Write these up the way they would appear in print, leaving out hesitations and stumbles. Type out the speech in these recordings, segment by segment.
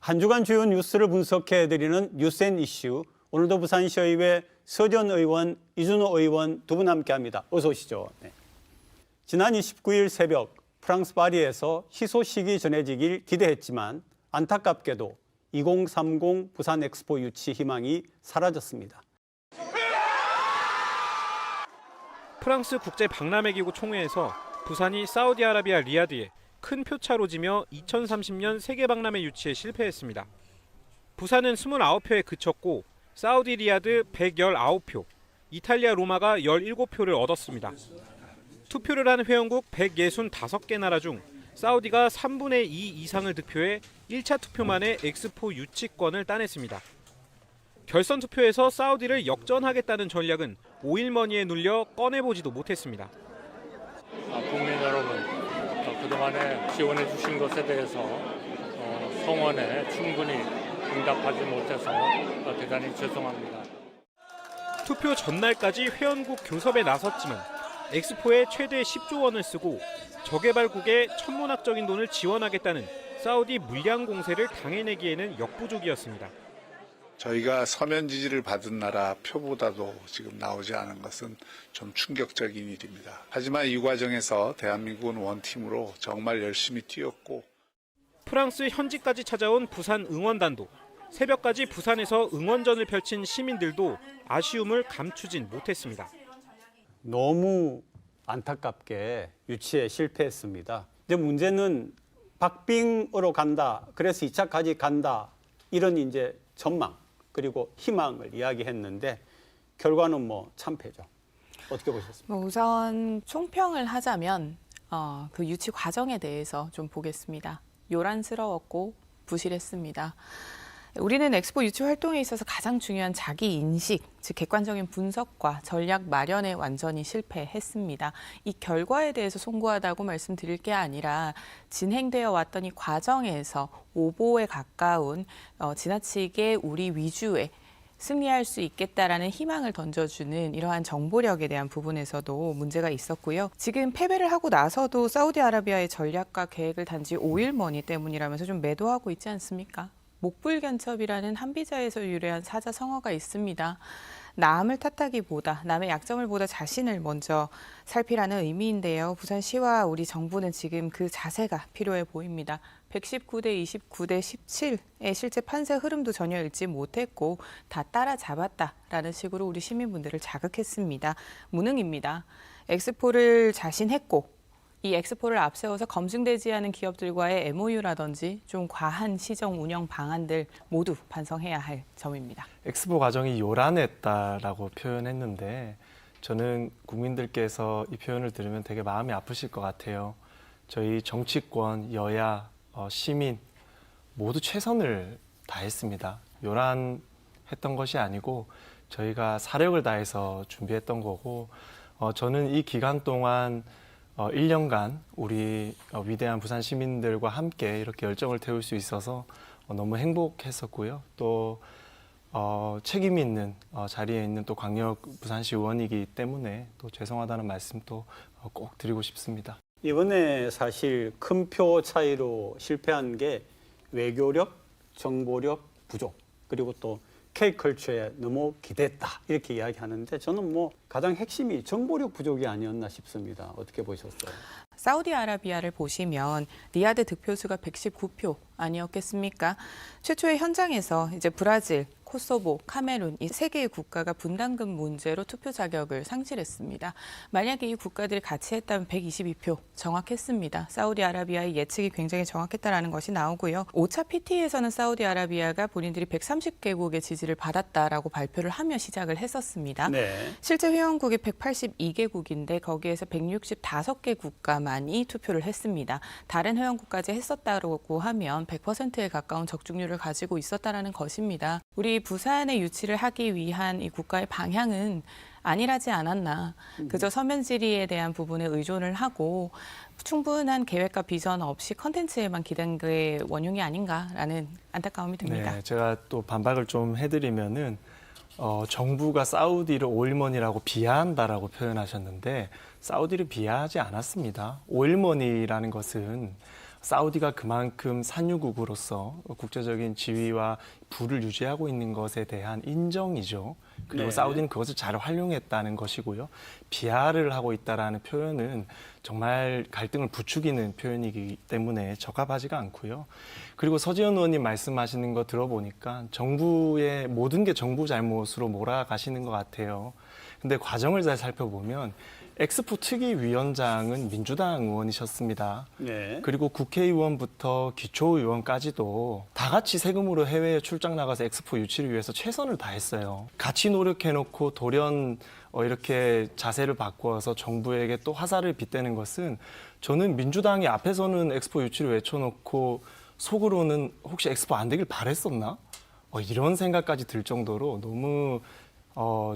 한 주간 주요 뉴스를 분석해드리는 뉴스앤 이슈. 오늘도 부산시의회 서전 의원, 이준호 의원 두 분 함께합니다. 어서 오시죠. 네. 지난 29일 새벽 프랑스 파리에서 희소식이 전해지길 기대했지만 안타깝게도 2030 부산 엑스포 유치 희망이 사라졌습니다. 프랑스 국제박람회기구 총회에서 부산이 사우디아라비아 리야드에 큰 표차로 지며 2030년 세계박람회 유치에 실패했습니다. 부산은 29표에 그쳤고 사우디 리야드 119표, 이탈리아 로마가 17표를 얻었습니다. 투표를 한 회원국 165개 나라 중 사우디가 3분의 2 이상을 득표해 1차 투표 만에 엑스포 유치권을 따냈습니다. 결선 투표에서 사우디를 역전하겠다는 전략은 5일머니에 눌려 꺼내보지도 못했습니다. 국민 여러분, 그동안에 지원해 주신 것에 대해서 성원에 충분히 응답하지 못해서 대단히 죄송합니다. 투표 전날까지 회원국 교섭에 나섰지만 엑스포에 최대 10조 원을 쓰고 저개발국에 천문학적인 돈을 지원하겠다는 사우디 물량 공세를 당해내기에는 역부족이었습니다. 저희가 서면 지지를 받은 나라 표보다도 지금 나오지 않은 것은 좀 충격적인 일입니다. 하지만 이 과정에서 대한민국은 원팀으로 정말 열심히 뛰었고 프랑스 현지까지 찾아온 부산 응원단도 새벽까지 부산에서 응원전을 펼친 시민들도 아쉬움을 감추진 못했습니다. 너무 안타깝게 유치에 실패했습니다. 이제 문제는 박빙으로 간다. 그래서 2차까지 간다. 이런 이제 전망 그리고 희망을 이야기했는데 결과는 참패죠. 어떻게 보셨습니까? 우선 총평을 하자면 그 유치 과정에 대해서 좀 보겠습니다. 요란스러웠고 부실했습니다. 우리는 엑스포 유치 활동에 있어서 가장 중요한 자기 인식, 즉 객관적인 분석과 전략 마련에 완전히 실패했습니다. 이 결과에 대해서 송구하다고 말씀드릴 게 아니라 진행되어 왔던 이 과정에서 오보에 가까운 지나치게 우리 위주의 승리할 수 있겠다라는 희망을 던져주는 이러한 정보력에 대한 부분에서도 문제가 있었고요. 지금 패배를 하고 나서도 사우디아라비아의 전략과 계획을 단지 5일머니 때문이라면서 좀 매도하고 있지 않습니까? 목불견첩이라는 한비자에서 유래한 사자성어가 있습니다. 남을 탓하기보다 남의 약점을 보다 자신을 먼저 살피라는 의미인데요. 부산시와 우리 정부는 지금 그 자세가 필요해 보입니다. 119대 29대 17의 실제 판세 흐름도 전혀 읽지 못했고 다 따라잡았다라는 식으로 우리 시민분들을 자극했습니다. 무능입니다. 엑스포를 자신했고 이 엑스포를 앞세워서 검증되지 않은 기업들과의 MOU라든지 좀 과한 시정 운영 방안들 모두 반성해야 할 점입니다. 엑스포 과정이 요란했다라고 표현했는데 저는 국민들께서 이 표현을 들으면 되게 마음이 아프실 것 같아요. 저희 정치권, 여야, 시민 모두 최선을 다했습니다. 요란했던 것이 아니고 저희가 사력을 다해서 준비했던 거고 저는 이 기간 동안 1년간 우리 위대한 부산 시민들과 함께 이렇게 열정을 태울 수 있어서 너무 행복했었고요. 또 책임 있는 자리에 있는 또 광역 부산시 의원이기 때문에 또 죄송하다는 말씀 또 꼭 드리고 싶습니다. 이번에 사실 큰 표 차이로 실패한 게 외교력, 정보력 부족 그리고 또 K컬처에 너무 기대했다 이렇게 이야기하는데 저는 가장 핵심이 정보력 부족이 아니었나 싶습니다. 어떻게 보셨어요? 사우디아라비아를 보시면 리야드 득표수가 119표 아니었겠습니까? 최초의 현장에서 이제 브라질, 코소보, 카메룬 이 세 개의 국가가 분담금 문제로 투표 자격을 상실했습니다. 만약에 이 국가들이 같이 했다면 122표 정확했습니다. 사우디아라비아의 예측이 굉장히 정확했다라는 것이 나오고요. 5차 PT에서는 사우디아라비아가 본인들이 130개국의 지지를 받았다라고 발표를 하며 시작을 했었습니다. 네. 실제 회원국이 182개국인데 거기에서 165개 국가만이 투표를 했습니다. 다른 회원국까지 했었다고 하면 100%에 가까운 적중률을 가지고 있었다라는 것입니다. 우리 부산에 유치를 하기 위한 이 국가의 방향은 안일하지 않았나. 그저 서면 질의에 대한 부분에 의존을 하고 충분한 계획과 비전 없이 컨텐츠에만 기댄 게 원흉이 아닌가라는 안타까움이 듭니다. 네, 제가 또 반박을 좀 해드리면은 정부가 사우디를 오일머니라고 비하한다라고 표현하셨는데 사우디를 비하하지 않았습니다. 오일머니라는 것은 사우디가 그만큼 산유국으로서 국제적인 지위와 부를 유지하고 있는 것에 대한 인정이죠. 그리고 네. 사우디는 그것을 잘 활용했다는 것이고요. 비하를 하고 있다라는 표현은 정말 갈등을 부추기는 표현이기 때문에 적합하지가 않고요. 그리고 서지현 의원님 말씀하시는 거 들어보니까 정부의 모든 게 정부 잘못으로 몰아가시는 것 같아요. 근데 과정을 잘 살펴보면 엑스포 특위위원장은 민주당 의원이셨습니다. 네. 그리고 국회의원부터 기초의원까지도 다 같이 세금으로 해외에 출장 나가서 엑스포 유치를 위해서 최선을 다했어요. 같이 노력해놓고 돌연 이렇게 자세를 바꾸어서 정부에게 또 화살을 빗대는 것은 저는 민주당이 앞에서는 엑스포 유치를 외쳐놓고 속으로는 혹시 엑스포 안 되길 바랬었나? 이런 생각까지 들 정도로 너무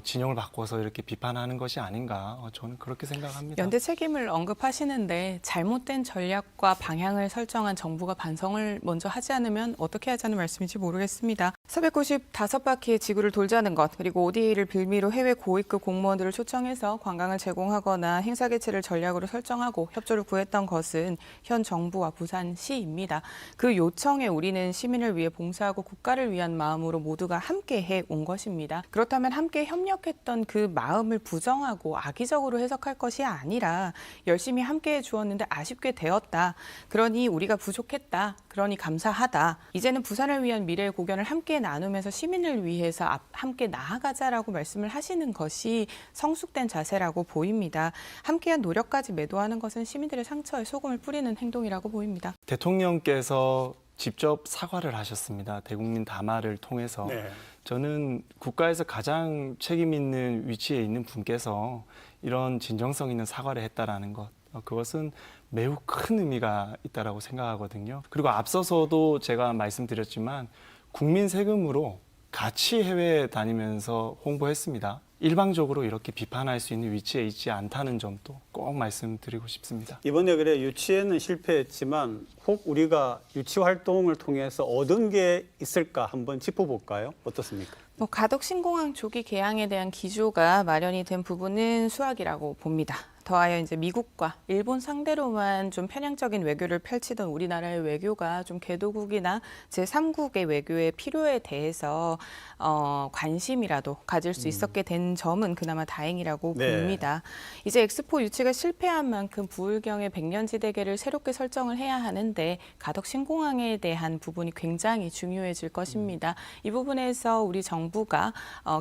진영을 바꿔서 이렇게 비판하는 것이 아닌가 저는 그렇게 생각합니다. 연대 책임을 언급하시는데 잘못된 전략과 방향을 설정한 정부가 반성을 먼저 하지 않으면 어떻게 하자는 말씀인지 모르겠습니다. 495바퀴의 지구를 돌자는 것, 그리고 ODA를 빌미로 해외 고위급 공무원들을 초청해서 관광을 제공하거나 행사 개최를 전략으로 설정하고 협조를 구했던 것은 현 정부와 부산시입니다. 그 요청에 우리는 시민을 위해 봉사하고 국가를 위한 마음으로 모두가 함께 해온 것입니다. 그렇다면 함께 협력했던 그 마음을 부정하고 악의적으로 해석할 것이 아니라 열심히 함께 해주었는데 아쉽게 되었다. 그러니 우리가 부족했다. 그러니 감사하다. 이제는 부산을 위한 미래의 고견을 함께 나누면서 시민을 위해서 함께 나아가자라고 말씀을 하시는 것이 성숙된 자세라고 보입니다. 함께한 노력까지 매도하는 것은 시민들의 상처에 소금을 뿌리는 행동이라고 보입니다. 대통령께서 직접 사과를 하셨습니다. 대국민 담화를 통해서. 네. 저는 국가에서 가장 책임 있는 위치에 있는 분께서 이런 진정성 있는 사과를 했다라는 것. 그것은 매우 큰 의미가 있다라고 생각하거든요. 그리고 앞서서도 제가 말씀드렸지만 국민 세금으로 같이 해외에 다니면서 홍보했습니다. 일방적으로 이렇게 비판할 수 있는 위치에 있지 않다는 점도 꼭 말씀드리고 싶습니다. 이번에 그래 유치에는 실패했지만 혹 우리가 유치 활동을 통해서 얻은 게 있을까 한번 짚어볼까요? 어떻습니까? 가덕 신공항 조기 개항에 대한 기조가 마련이 된 부분은 수학이라고 봅니다. 더하여 이제 미국과 일본 상대로만 좀 편향적인 외교를 펼치던 우리나라의 외교가 좀 개도국이나 제3국의 외교의 필요에 대해서 관심이라도 가질 수 있었게 된 점은 그나마 다행이라고 네. 봅니다. 이제 엑스포 유치가 실패한 만큼 부울경의 백년지대계를 새롭게 설정을 해야 하는데 가덕 신공항에 대한 부분이 굉장히 중요해질 것입니다. 이 부분에서 우리 정부가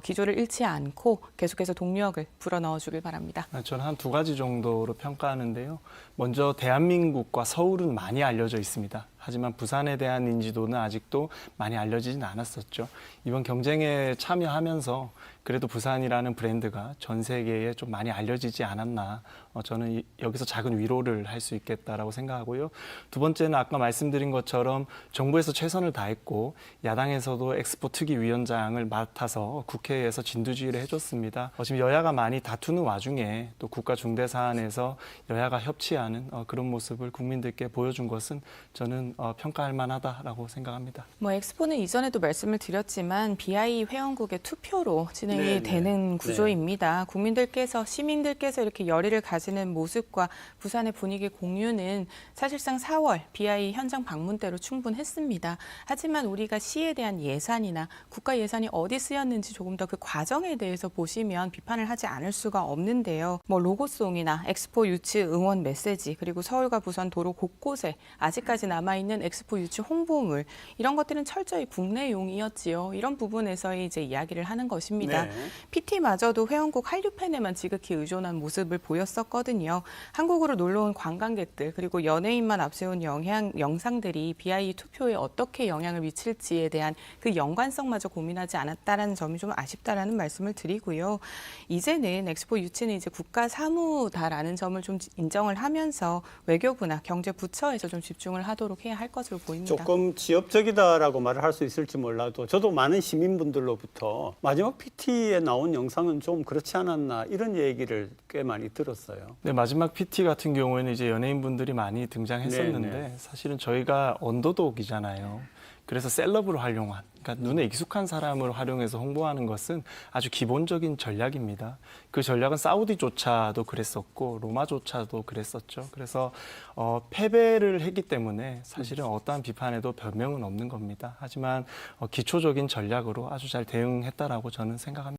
기조를 잃지 않고 계속해서 동력을 불어넣어 주길 바랍니다. 저는 한 두 가지 정도로 평가하는데요. 먼저 대한민국과 서울은 많이 알려져 있습니다. 하지만 부산에 대한 인지도는 아직도 많이 알려지진 않았었죠. 이번 경쟁에 참여하면서 그래도 부산이라는 브랜드가 전 세계에 좀 많이 알려지지 않았나. 저는 여기서 작은 위로를 할 수 있겠다라고 생각하고요. 두 번째는 아까 말씀드린 것처럼 정부에서 최선을 다했고 야당에서도 엑스포 특위위원장을 맡아서 국회에서 진두지휘를 해줬습니다. 지금 여야가 많이 다투는 와중에 또 국가 중대 사안에서 여야가 협치하는 그런 모습을 국민들께 보여준 것은 저는 평가할 만하다라고 생각합니다. 엑스포는 이전에도 말씀을 드렸지만 BI 회원국의 투표로 진행이 네네. 되는 구조입니다. 국민들께서 시민들께서 이렇게 열의를 가지는 모습과 부산의 분위기 공유는 사실상 4월 BI 현장 방문 때로 충분했습니다. 하지만 우리가 시에 대한 예산이나 국가 예산이 어디 쓰였는지 조금 더 그 과정에 대해서 보시면 비판을 하지 않을 수가 없는데요. 로고송이나 엑스포 유치 응원 메시지 그리고 서울과 부산 도로 곳곳에 아직까지 남아있는 엑스포 유치 홍보물 이런 것들은 철저히 국내용이었지요. 이런 부분에서 이제 이야기를 하는 것입니다. 네. PT마저도 회원국 한류팬에만 지극히 의존한 모습을 보였었거든요. 한국으로 놀러온 관광객들 그리고 연예인만 앞세운 영상들이 BI 투표에 어떻게 영향을 미칠지에 대한 그 연관성마저 고민하지 않았다라는 점이 좀 아쉽다라는 말씀을 드리고요. 이제는 엑스포 유치는 이제 국가 사무다라는 점을 좀 인정을 하면서 외교부나 경제부처에서 좀 집중을 하도록 해야 할 것으로 보입니다. 조금 지엽적이다라고 말을 할 수 있을지 몰라도 저도 많은 시민분들로부터 마지막 PT에 나온 영상은 좀 그렇지 않았나 이런 얘기를 꽤 많이 들었어요. 네, 마지막 PT 같은 경우에는 이제 연예인분들이 많이 등장했었는데 네. 사실은 저희가 언더독이잖아요. 그래서 셀럽으로 활용한, 그러니까 눈에 익숙한 사람을 활용해서 홍보하는 것은 아주 기본적인 전략입니다. 그 전략은 사우디조차도 그랬었고 로마조차도 그랬었죠. 그래서 패배를 했기 때문에 사실은 어떠한 비판에도 변명은 없는 겁니다. 하지만 기초적인 전략으로 아주 잘 대응했다라고 저는 생각합니다.